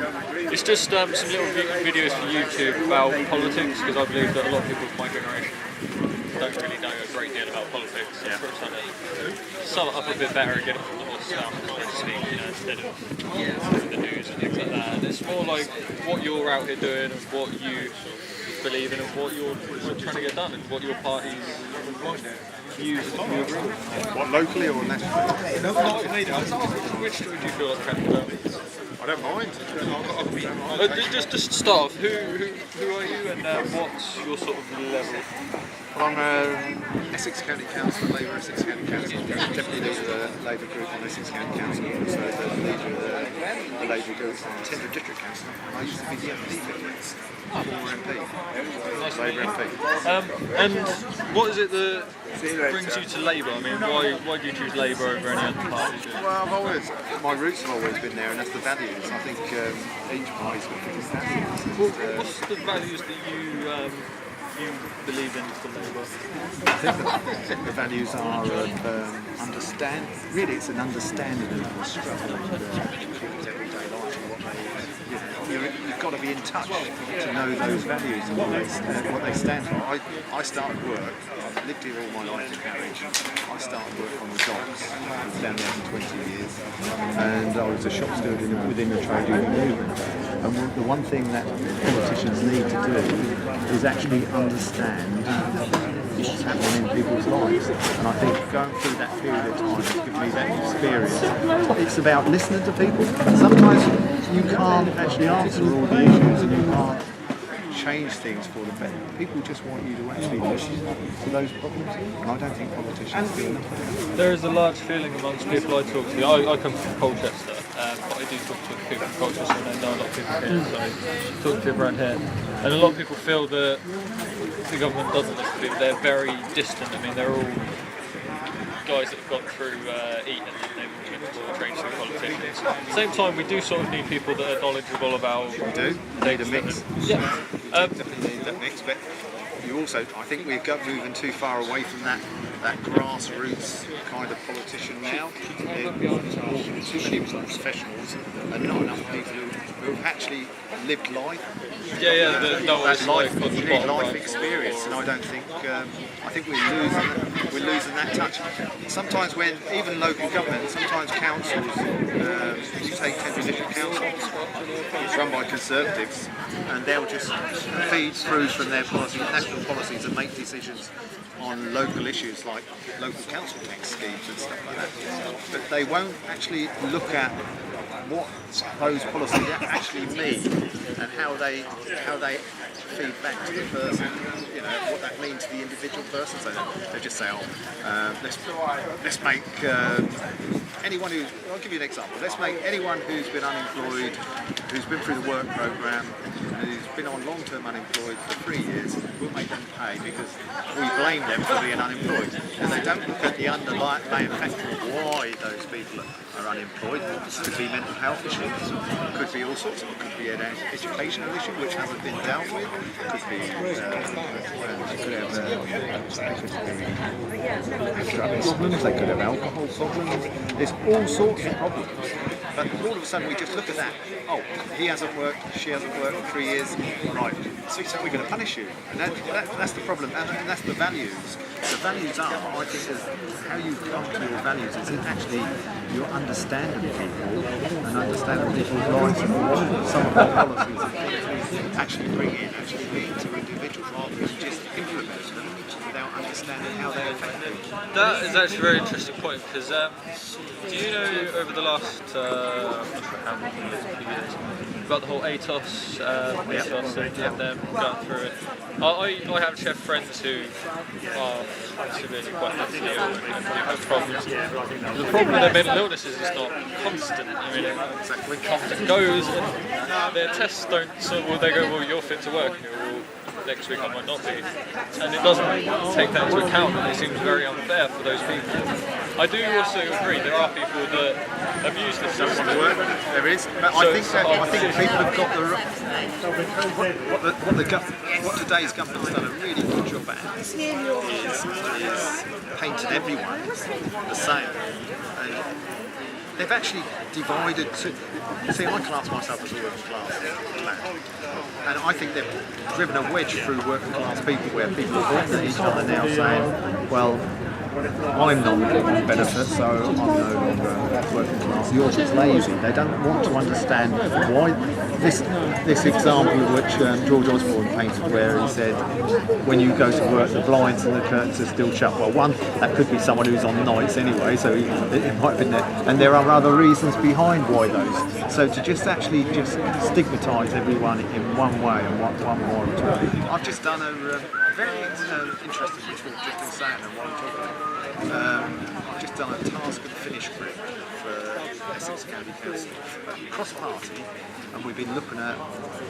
It's just some little videos for YouTube about politics, because I believe that a lot of people of my generation don't really know a great deal about politics. So I'm trying to sum it up a bit better and get it from the horse's mouth, so to speak, instead of the news and things like that. And it's more like what you're out here doing and what you believe in and what you're trying to get done and what your party's views and you agree with. What, locally or nationally? Locally. Which would you feel like chatting about? I don't mind. Just start off, who are you and what's your sort of level? Well, I'm Essex County Council, Labour Essex County Council, deputy leader of the Labour group on Essex County Council, also the leader of the Labour group on Tender District Council. I used to be the MP for years, former MP, Labour MP. And what is it that brings you to Labour? I mean, why do you choose Labour over any other party? Well, my roots have always been there, and that's the values. I think each party's got different values. What's the values that you believe in for Labour? I think the values are understand. Really, it's an understanding of the struggle and people's everyday life and what they. You've got to be in touch to know those values and what they stand for. I started work. I've lived here all my life in Harwich. I started work on the docks. I was down there for 20 years, and I was a shop steward within the trade union movement. And the one thing that politicians need to do is actually understand issues happening in people's lives. And I think going through that period of time has given me that experience. It's about listening to people. Sometimes you can't actually answer all the issues and you can't change things for the better. People just want you to actually listen to those problems, and I don't think politicians do enough. There is a large feeling amongst people I talk to. I come from Colchester, but I do talk to people from Colchester, and I know a lot of people here, so I talk to people around here. And a lot of people feel that the government doesn't listen to people. They're very distant. I mean, they're all guys that have gone through Eton and they've all trained to be politicians. At the same time, we do sort of need people that are knowledgeable about. We do. Need a mix. Yeah. Definitely need that mix, but you also, I think we've got moving too far away from that grassroots kind of politician now. Too many professionals and not enough people who've actually lived life. You need life experience, and I don't think. I think we're losing that touch. Sometimes when even local government, sometimes councils, you take 10 district councils run by Conservatives, and they'll just feed through from their policies, national policies, and make decisions on local issues like local council tax schemes and stuff like that. But they won't actually look at what those policies actually mean and how they feed back to the person, what that means to the individual person. So they just say, let's make anyone who, I'll give you an example, let's make anyone who's been unemployed, who's been through the work programme, who's been on long-term unemployed for 3 years, we'll make them pay because we blame them for being unemployed. And they don't look at the underlying factor of why those people are unemployed. This could be mental health issues, could be all sorts of, it could be an educational issue which hasn't been dealt with, could be drug problems, they could have alcohol problems, there's all sorts of problems. But all of a sudden we just look at that, he hasn't worked, she hasn't worked for 3 years, right, so we're going to punish you. And that's the problem, and that's the values. The values are, I think, how you come to your values is actually your understanding of people and understanding people's lives and what some of the policies and things actually bring in, actually mean to individuals rather than just implement them without understanding how they affect them. That is actually a very interesting point, because do you know over the last, I'm not sure how many years, about the whole ATOS, and them going through it. I have chef friends who are severely quite mentally ill and have problems. The problem with their mental illness is it's not constant. I mean, it comes and goes, and their tests don't they go, well, you're fit to work, and you're all, next week I might not be. And it doesn't take that into account, and it seems very unfair for those people. I do also agree, there are people that abuse the system. There is, but I think people have got what today's government's done a really good job at is painting everyone the same. And they've actually divided to. See, I class myself as a working class man, and I think they've driven a wedge through working class people, where people are looking at each other now saying, well, I'm not getting benefits, so I'm no longer working class. You're just lazy. They don't want to understand why. This example which George Osborne painted, where he said, when you go to work, the blinds and the curtains are still shut. Well, one, that could be someone who's on nights anyway, so it might have been there. And there are other reasons behind why those. So to just actually just stigmatise everyone in one way and one more. I've just done a very interesting, which we've just been saying and what I'm talking about. I've just done a task and finish group for Essex County Council, cross-party, and we've been looking at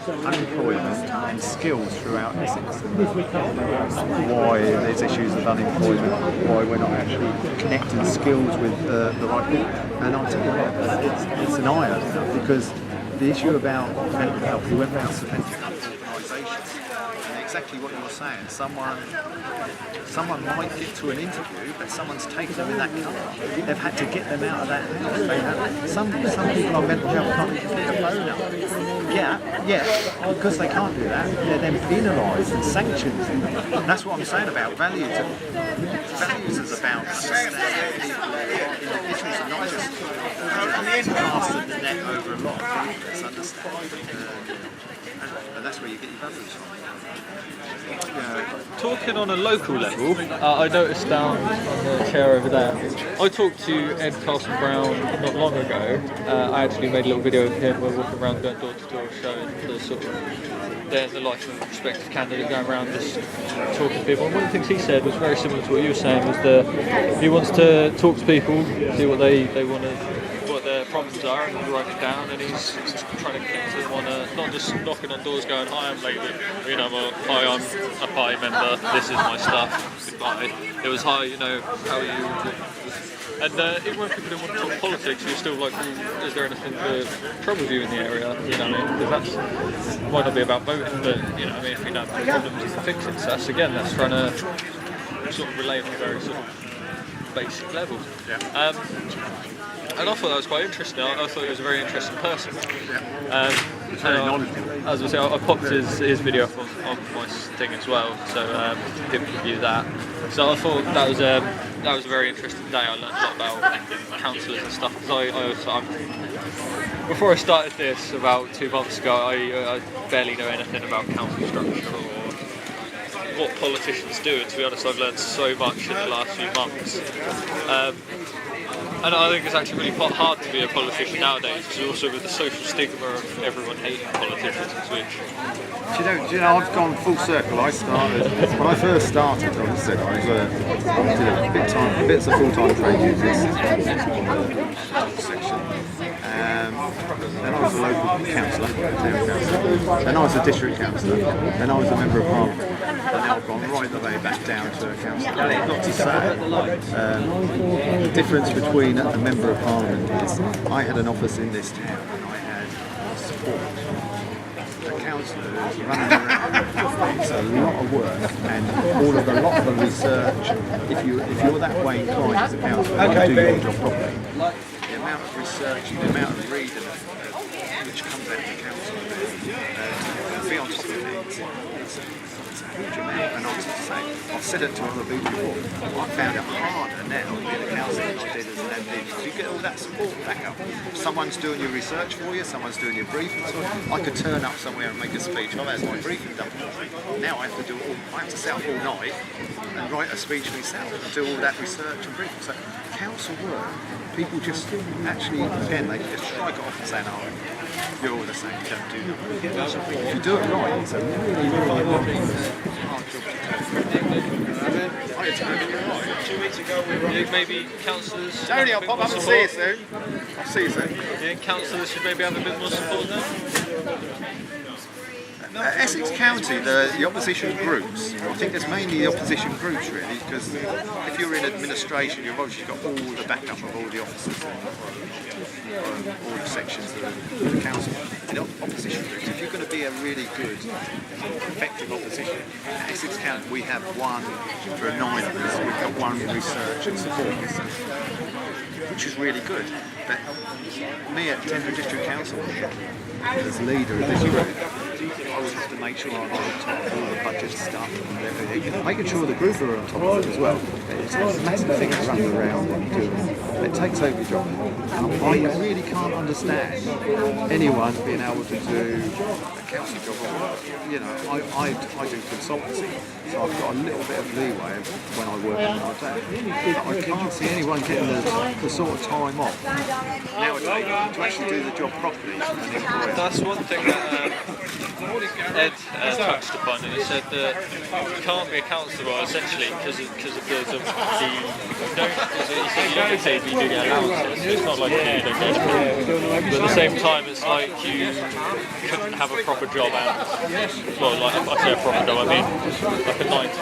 unemployment and skills throughout Essex. Why there's issues of unemployment, why we're not actually connecting skills with the right people. And I'll tell you what, it's an eye-opener, because the issue about mental health, we went round to mental health organisations, and exactly what you're saying, someone might get to an interview, but someone's taken them in that car. They've had to get them out of that house. Some people on mental health can't even pick a phone up. Yeah, because they can't do that, they're then penalised and sanctioned. And that's what I'm saying about values. Values is about understanding people, individuals, and not just casting the net over a lot of people. It's understanding. And that's where you get your values from. Talking on a local level, I noticed down on the chair over there, I talked to Ed Carson Brown not long ago. I actually made a little video of him. We're walking around going door to door showing the sort of the life of a prospective candidate, going around just talking to people. And one of the things he said was very similar to what you were saying, was he wants to talk to people, see what they want to, what their problems are, and write it down, and he's trying to connect to them on not just knocking on doors going, hi, I'm Labour, hi, I'm a party member, this is my stuff, goodbye. It was, hi, how are you? And even when people didn't want to talk politics, you're still like, well, is there anything that troubles you in the area? Because that might not be about voting, but if you know problems, you can fix it. So that's trying to sort of relate on a very sort of basic level. Yeah. And I thought that was quite interesting. I thought he was a very interesting person. Yeah. Very knowledgeable. As I say, I popped his video up on my thing as well, so people can view that. So I thought that was a very interesting day. I learned a lot about councillors and stuff, because before I started this about 2 months ago, I barely know anything about council structure or what politicians do, and to be honest, I've learned so much in the last few months. And I think it's actually really hard to be a politician nowadays, because also with the social stigma of everyone hating politicians, which... Do you know, I've gone full circle. When I first started, I did a bits of full-time training in this section. Then I was a local councillor, town councillor. Then I was a district councillor. Then I was a member of parliament. And now I've gone right the way back down to a councillor. Not to say, the difference between a member of parliament is I had an office in this town and I had support. Councillors running around, it's a lot of work, and a lot of the research. If you're that way inclined as a councillor, you do your job properly. The amount of research, the amount of reading which comes out of the council, to be on top of it, it's a huge amount. And I was to say, I've said it to other people before, I found it harder now being a councillor than I did as an MD, because you get all that support back up. Someone's doing your research for you, someone's doing your briefing. So I could turn up somewhere and make a speech. I've had my briefing done. Now I have to sit up all night and write a speech myself and do all that research and briefing. So council work, people just actually, again, they just strike it off and say, no, you're all the same, you don't do that. If you do it right, it's a really, really hard job to do. 2 weeks ago we were maybe councillors... Tony, I'll pop up and see you soon. I'll see you soon. Do you think councillors should maybe have a bit more support now? Essex County, the opposition groups, I think there's mainly the opposition groups really, because if you're in administration, you've obviously got all the backup of all the officers and all the sections of the council. In opposition opposition groups, if you're going to be a really good, effective opposition, in Essex County we have one for 9 of us, we've got one research and support person, which is really good. But me at Tenbury District Council, as leader of this group, I would have to make sure I'm on top of all the budget stuff and everything, making sure the group are on top of it as well. It's a massive thing to run around and do. It takes over your job. And I really can't understand anyone being able to do a council job. You know, I do consultancy, so I've got a little bit of leeway when I work on my day. But I can't see anyone getting the sort of time off nowadays to actually do the job properly. That's one thing that Ed touched upon, and he said that you can't be a councillor essentially because of the you don't get paid, but you do get allowances. So it's not like you don't get paid. But at the same time, it's like you couldn't have a proper job and, well, like I say a proper job, I mean like a 9 to 5.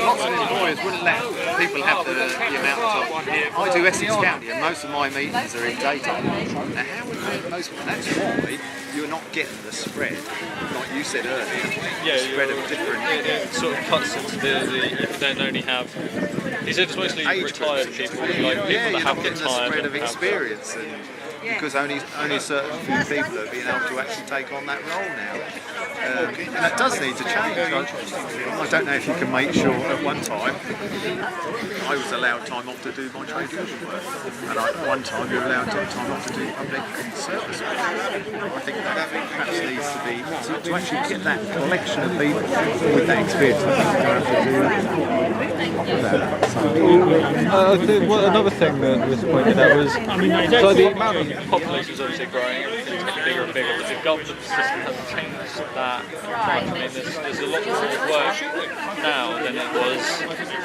Lots of employers wouldn't let people have the amount of time. I do Essex County and most of my meetings are in daytime. Now how would most, and that's why you're not getting the spread, like you said earlier, spread of different... It sort of cuts into the you then only have... He said it's mostly retired people, like people that have get tired. Spread of experience, and because only certain few people are being able to actually take on that role now. And that does need to change. I don't know if you can make sure at one time I was allowed time off to do my trade union work, and at one time you were allowed time off to do public service work. I think that perhaps needs to be to actually get that collection of people with that experience. Another thing that was pointed out was so the amount of population is obviously growing, everything's getting bigger and bigger, but the government system hasn't changed that much. I mean, there's a lot more work now than it was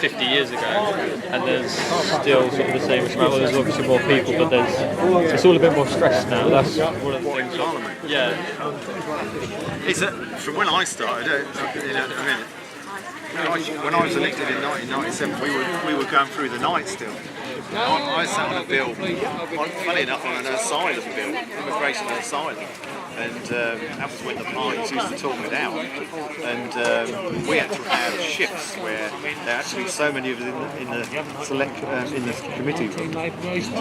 50 years ago, and there's still sort of the same amount. Well, there's obviously more people, but it's all a bit more stressed now. That's one of the things. Yeah. It's from when I started, when I was elected in 1997, we were going through the night still. I sat on a bill, funny enough, on an asylum bill, immigration and asylum, and that was when the parties used to talk it out, and we had to have shifts where there are actually so many of us in the committee to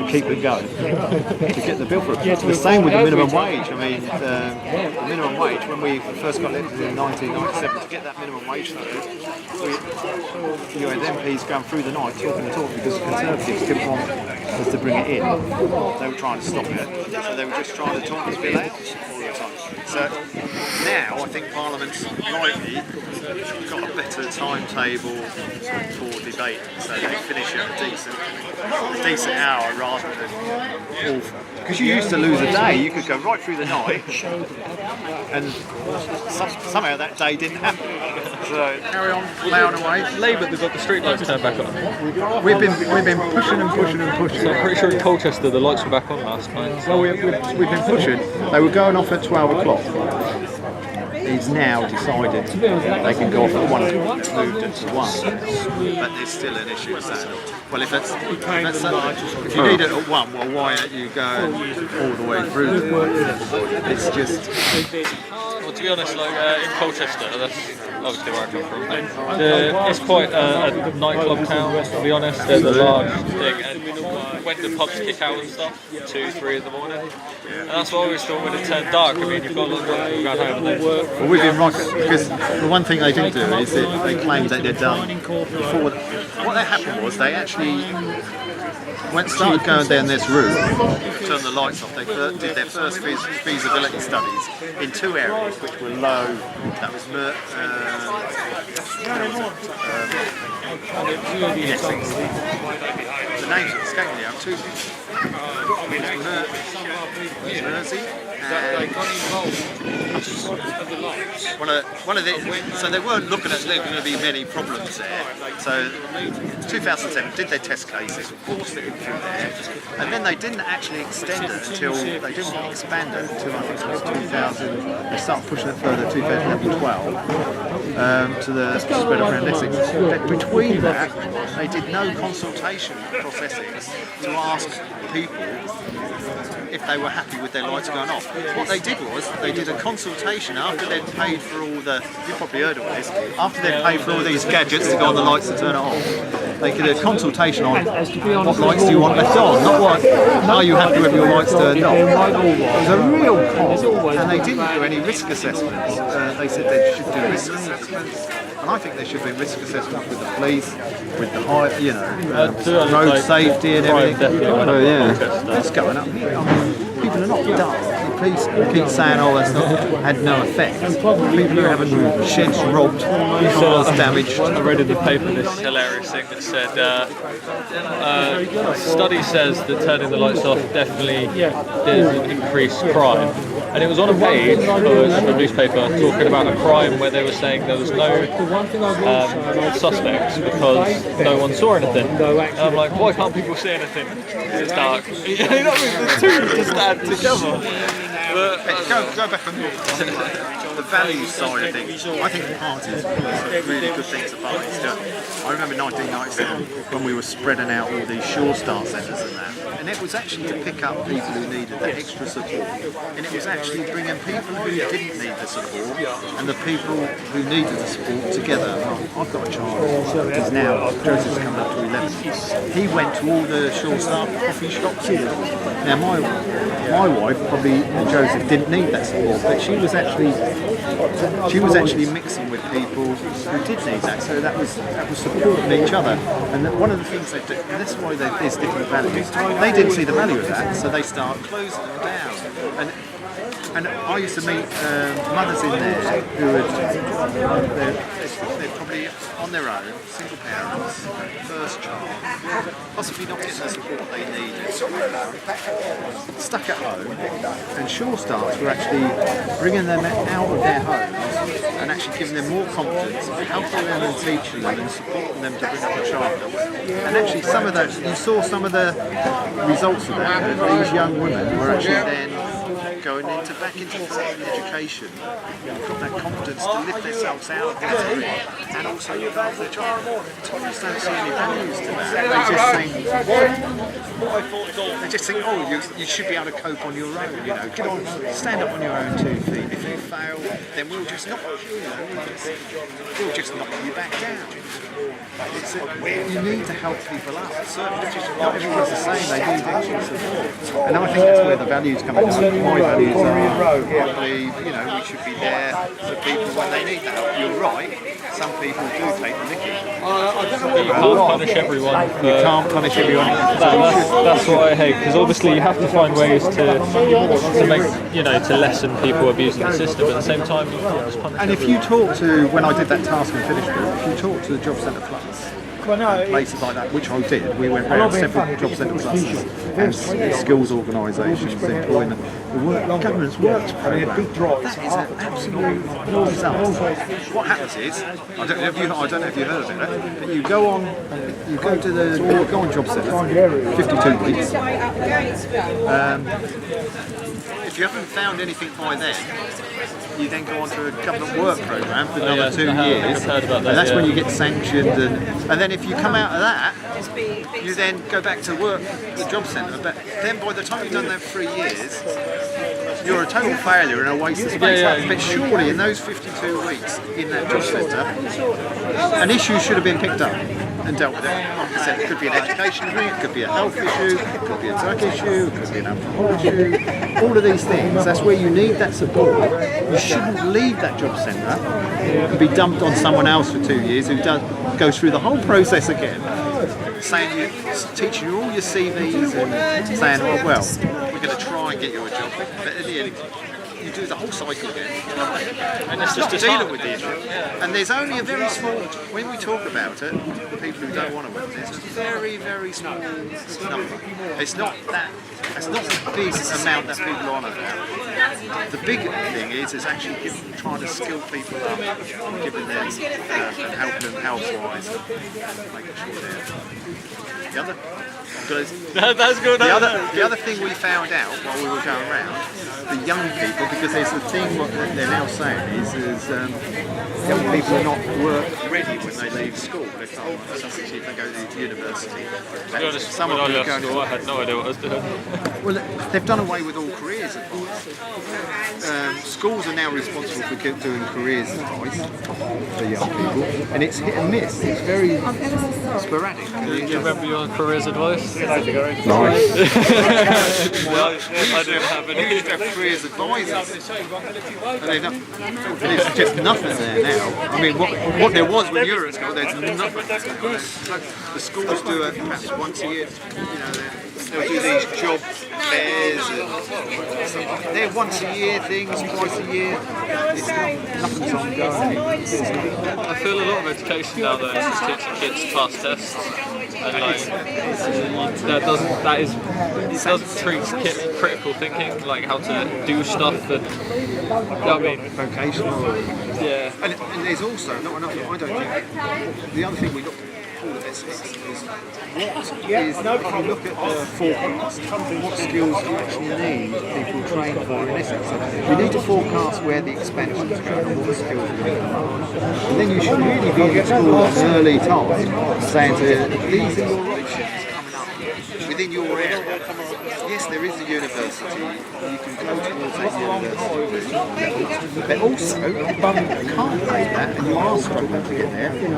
keep it going, to get the bill for it. It's the same with the minimum wage. I mean, the minimum wage, when we first got elected in 1997, to get that minimum wage through, you had MPs going through the night talking because the Conservatives didn't want us to bring it in. They were trying to stop it, so they were just trying to talk this bill out all the time. So now I think Parliament's rightly got a better timetable for debate, so they finish at a decent hour rather than awful. Because you used to lose a day, you could go right through the night, and somehow that day didn't happen. So carry on plowing away. Labour, they've got the street lights turned back on. We've been pushing and pushing and pushing. So I'm pretty sure in Colchester the lights were back on last night. Well, we've been pushing. They were going off at 12 o'clock. He's now decided they can go off at 1 o'clock. It's moved it to 1. But there's still an issue with that. Well, if you need it at 1, well, why don't you go all the way through? It's just... Well, to be honest, like in Colchester, that's obviously where I come from. It's quite a nightclub town, to be honest. There's a large thing, and when the pubs kick out and stuff, 2, 3 in the morning, and that's why I always thought when it turned dark, I mean, you've got a lot of people going home and they work. Well, we've been right, because the one thing they didn't do is that they claimed that they're done before. What happened was they actually started going down this route, turned the lights off. They did their first feasibility studies in 2 areas which were low. That was in Essex. The names are escaping me. I'm too. Mersey. So they weren't looking at there going to be many problems there. So 2007 did their test cases, forced it through there, and then they didn't actually extend it until they didn't expand it until I think it was 2000. They started pushing it further 2012 to the spread around Essex. But between that, they did no consultation across Essex to ask people if they were happy with their lights going off. What they did was they did a consultation after they'd paid for all the, you probably heard of this, after they'd paid for all these gadgets to go on the lights to turn it off. They did a consultation on what lights do you want left on, not what, are you happy with your lights turned off. It was a real con, and they didn't do any risk assessments. They said they should do risk assessments, and I think there should be risk assessments with the police, with the high, you know, road safety and everything. Oh yeah, that's going up. People are not dumb. The police keep saying, oh, that's not, had no effect. People who haven't sheds robbed, cars damaged. I read in the paper this hilarious thing that said, study says that turning the lights off definitely did increase crime. And it was on a page of a newspaper talking about a crime where they were saying there was no suspects because no one saw anything. And I'm like, why can't people see anything? It's dark. You know, the two just add together. But, go back on the value side of things. I think parties are really good things that parties do. I remember 1997 when we were spreading out all these Shore Start centres and that, and it was actually to pick up people who needed that extra support, and it was actually bringing people who didn't need the support and the people who needed the support together. Well, I've got a child who's now, Joseph's coming up to 11. He went to all the Shore Start coffee shops here. Now my wife probably, Joseph, didn't need that support, but she was actually mixing with people who did need that, so that was supporting each other. And one of the things they do, and that's why there's different values, they didn't see the value of that, so they start closing them down. And I used to meet mothers in there who they're probably on their own, single parents, first child, possibly not getting the support they needed, stuck at home, and Shore Starts were actually bringing them out of their homes and actually giving them more confidence, helping them and teaching them and supporting them to bring up a child. And actually some of those, you saw some of the results of that, these young women were actually then going back into further education, got that confidence to lift themselves out of their career and also look after their child. Tourists don't see any values to that. They just think, oh, you should be able to cope on your own. You know, get on, stand up on your own 2 feet. If you fail, then we'll just knock you back down. You need to help people up. Not everyone's the same. They need extra support, and I think that's where the values come in. My values are probably, you know, we should be there for people when they need the help. You're right. Some people do take the mickey. you can't punish everyone. You can't punish everyone. That's what I hate, because obviously you have to find ways to make, you know, to lessen people abusing the system. At the same time, you can't just punish. And if you talk to, when I did that task and finished it, if you talk to the Job Centre Plus, places like that, which I did, we went round several Job Centre Pluses and skills organisations, employment, government's works programme. That is an absolute disaster. What happens is, I don't know if you heard of it, but you go on Job Centre, 52 weeks. If you haven't found anything by then, you then go on to a government work programme for another 2 years, and that's when you get sanctioned. And then if you come out of that, you then go back to work at the job centre. But then by the time you've done that 3 years, you're a total failure and a waste of space. But surely in those 52 weeks in that job centre, an issue should have been picked up and dealt with it. Like I said, it could be an education issue, it could be a health issue, it could be a drug issue, it could be an alcohol issue. All of these things, that's where you need that support. You shouldn't leave that job centre and be dumped on someone else for 2 years who goes through the whole process again, teaching you all your CVs and saying, oh well, we're going to try and get you a job. But at the end, you do the whole cycle again, and it's just dealing with the issue. And there's only a very small, when we talk about it, the people who don't want to work, there's a very, very small number. It's not the big amount that people are on about. The big thing is actually trying to skill people up, giving them and helping them health-wise, and making sure they're. That's good. The other thing we found out while we were going around the young people, because there's the thing what they're now saying is young people are not work ready when they leave school. They can't, especially if they go to university. To be honest, Some when of I them are left going school, I had no idea what I was doing. well, they've done away with all careers advice. Schools are now responsible for doing careers advice for young people, and it's hit and miss. It's very sporadic. Do you remember your careers advice? No. I didn't have any. We used to have careers advisors. And it's just nothing there now. I mean, what there was when you were at school, there's nothing. The schools do it perhaps once a year. They'll do these job fairs and they're once a year things, twice a year. Nothing's ongoing. I feel a lot of education now though is just teaching kids to pass tests, and like it doesn't treat kids critical thinking, like how to do stuff, and I mean Vocational. yeah. And there's also not enough. I don't think the other thing we looked at all of Essex is if you look at the forecast, what skills you actually need people trained for in Essex. So we need to forecast where the expansion is going and what skills we need. And then you should really be in school at an early time saying to these are your options coming up within your area. Yes, there is a university, you can go towards that university, but also, if you can't pay that and you are struggling to get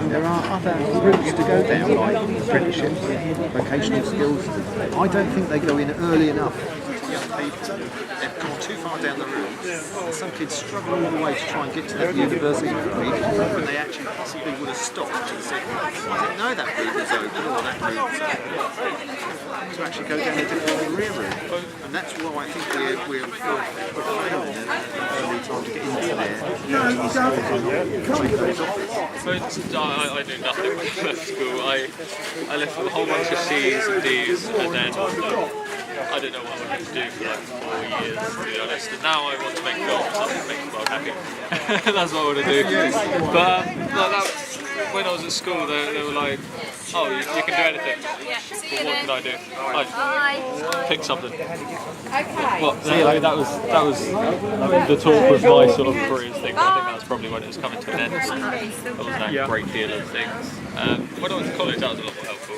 there are other routes to go down, like apprenticeships, vocational skills. I don't think they go in early enough. Young people, they've gone too far down the route, and some kids struggle all the way to try and get to that university degree when they actually possibly would have stopped and said, I didn't know that route was open or that route was open. To actually go down a different career route. And that's why I think we're failing at an early time to get into there. I do nothing when I left school. I left with a whole bunch of C's and D's, and then I didn't know what I wanted to do for like 4 years, to be honest. And now I want to make films and make the world happy. That's what I want to do. But when I was at school, they were like, oh, you can do anything. But what can I do? I pick something. Well, that was the talk with my sort of careers thing. I think that's probably when it was coming to an end. I wasn't doing a great deal of things. When I went to college, that was a lot more helpful.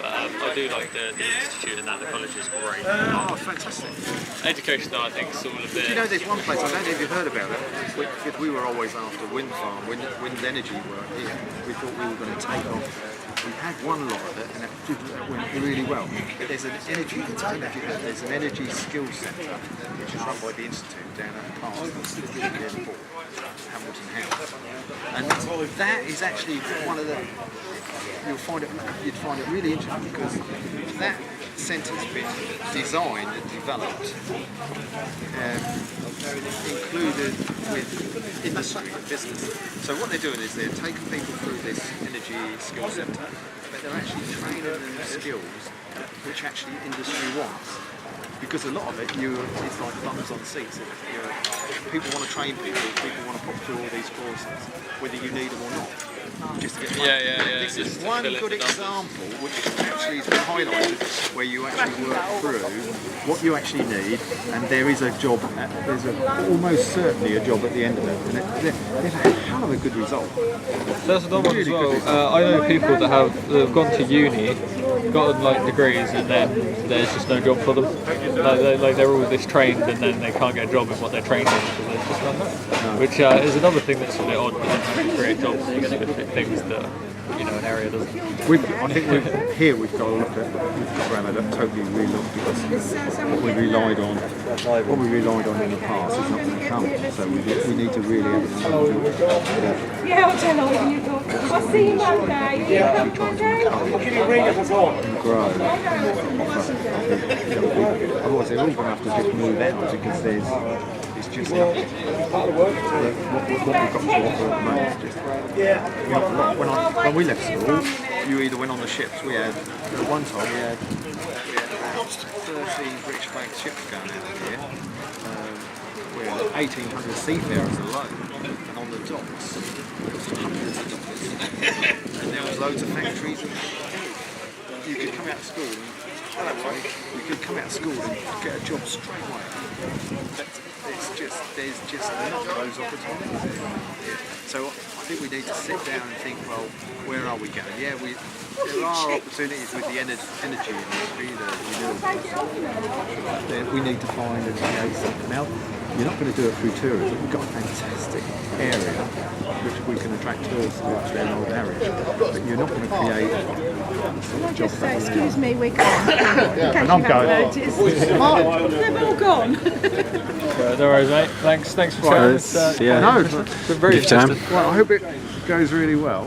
I do like the institute and that. The college is great. Oh, fantastic. Education, though, I think is all a bit. You know, there's one place, I don't know if you've heard about it, because we were always after wind farm, wind energy work here. We thought we were going to take off. We had one lot of it and it went really well. But there's an energy, there's an energy skills centre which is run by the Institute down at Parsons, Hamilton House. And that is actually one of the, you'd find it really interesting because that centre's been designed and developed, included with industry and business. So what they're doing is they're taking people through this energy skills centre, but they're actually training them in skills which actually industry wants. Because a lot of it, it's like bums on seats. People want to train people want to put through all these courses, whether you need them or not. Just to get money. Yeah. This is one good example which actually has been highlighted where you actually work through what you actually need, and there is a job, almost certainly a job at the end of it, and they've had a hell of a good result. That's another one as well. I know people that have gone to uni, gotten like degrees, and then there's just no job for them. Like they're all this trained, and then they can't get a job in what they're trained in because there's just none. Which is another thing that's a bit odd, but then you create jobs for specific things that an area doesn't. I think we've got to look at, totally relook, because what we relied on in the past is not going to come. So we need to really have a look. Yeah, I'll tell all you go. I'll see you Monday. Yeah. And grow. Otherwise they're all going to have to just move out because it's just what we've got to offer at the moment is just not a lot. When we left school, you either went on the ships. We had, at one time, we had about 13 British flagged ships going out here. We had 1,800 seafarers alone, and on the docks, there was hundreds of dockers. And there was loads of factories. You could come out of school and get a job straight away. there's just not those opportunities. So I think we need to sit down and think, well, where are we going? Yeah, there are opportunities with the energy industry, the renewables. Then we need to find and create something. Now, you're not going to do it through tourism. We've got a fantastic area which we can attract tourists to their old Harwich, but you're not going to create Can I just say, excuse me, we're gone. and I'm going. They've all gone. No worries, mate. Thanks for coming. Yeah. No, it's been very Give time. interesting. well, I hope it goes really well.